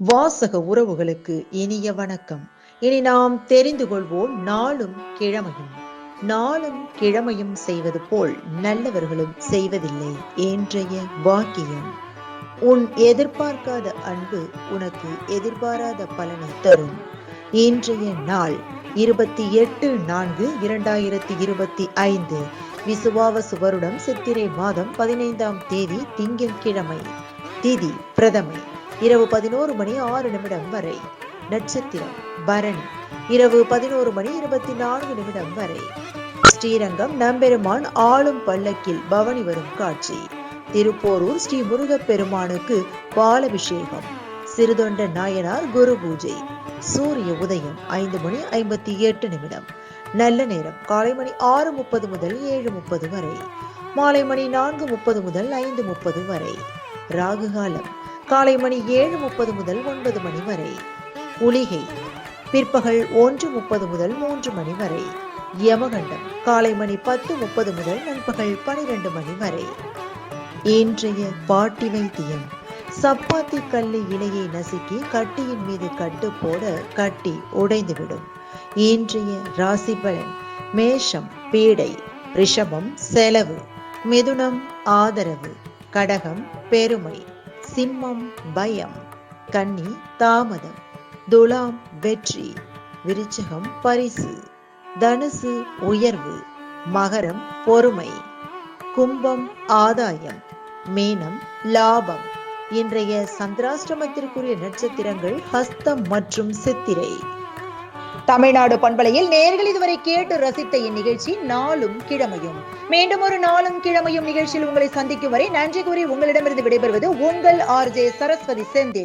வாசக உறவுகளுக்கு இனிய வணக்கம். இனி நாம் தெரிந்து கொள்வோம் நாளும் கிழமையும். நாளும் கிழமையும் செய்வது போல் நல்லவர்களும் செய்வதில்லை இன்றைய வாக்கியம். உன் எதிர்பார்க்காத அன்பு உனக்கு எதிர்பாராத பலனை தரும். இன்றைய நாள் 28/4/2025 விசுவாவசு வருடம் சித்திரை மாதம் 15ஆம் தேதி திங்கட்கிழமை. திதி பிரதமை. இரவு 11:06 வரை. நட்சத்திரம் பரணி. இரவு 11:24 வரை. ஸ்ரீரங்கம் நம்பெருமான் ஆளும் பல்லக்கில் பவனி வரும் காட்சி. திருப்போரூர் ஸ்ரீ முருகப்பெருமானுக்கு பாலபிஷேகம். சிறுதொண்ட நாயனார் குரு பூஜை. சூரிய உதயம் 5:58. நல்ல நேரம் காலை மணி 6:30 முதல் 7:30 வரை. மாலை மணி 4:30 முதல் 5:30 வரை. ராகு காலம் காலை மணி 7:30 முதல் 9 மணி வரை. உளிகை பிற்பகல் 1:30 முதல் 3 மணி வரை. யமகண்டம் காலை மணி 10:30 முதல் நண்பகல் 12 மணி வரை. இன்றைய பாட்டி வைத்தியம். சப்பாத்தி கல்லு இலையை நசுக்கி கட்டியின் மீது கட்டு போட கட்டி உடைந்துவிடும். இன்றைய ராசி பலன். மேஷம் பீடை, ரிஷபம் செலவு, மிதுனம் ஆதரவு, கடகம் பெருமை, சிம்மம் பயம், கன்னி தாமதம், துலாம் வெற்றி, விருச்சிகம் பரிசு, தனுசு உயர்வு, மகரம் பொறுமை, கும்பம் ஆதாயம், மீனம் லாபம். இன்றைய சந்திராஷ்டமத்திற்குரிய நட்சத்திரங்கள் ஹஸ்தம் மற்றும் சித்திரை. தமிழ்நாடு பண்பலையில் நேயர்கள் இதுவரை கேட்டு ரசித்த இந்நிகழ்ச்சி நாளும் கிழமையும். மீண்டும் ஒரு நாளும் கிழமையும் நிகழ்ச்சியில் உங்களை சந்திக்கும் வரை நன்றி கூறி உங்களிடமிருந்து விடைபெறுவது உங்கள் RJ சரஸ்வதி செந்தில்.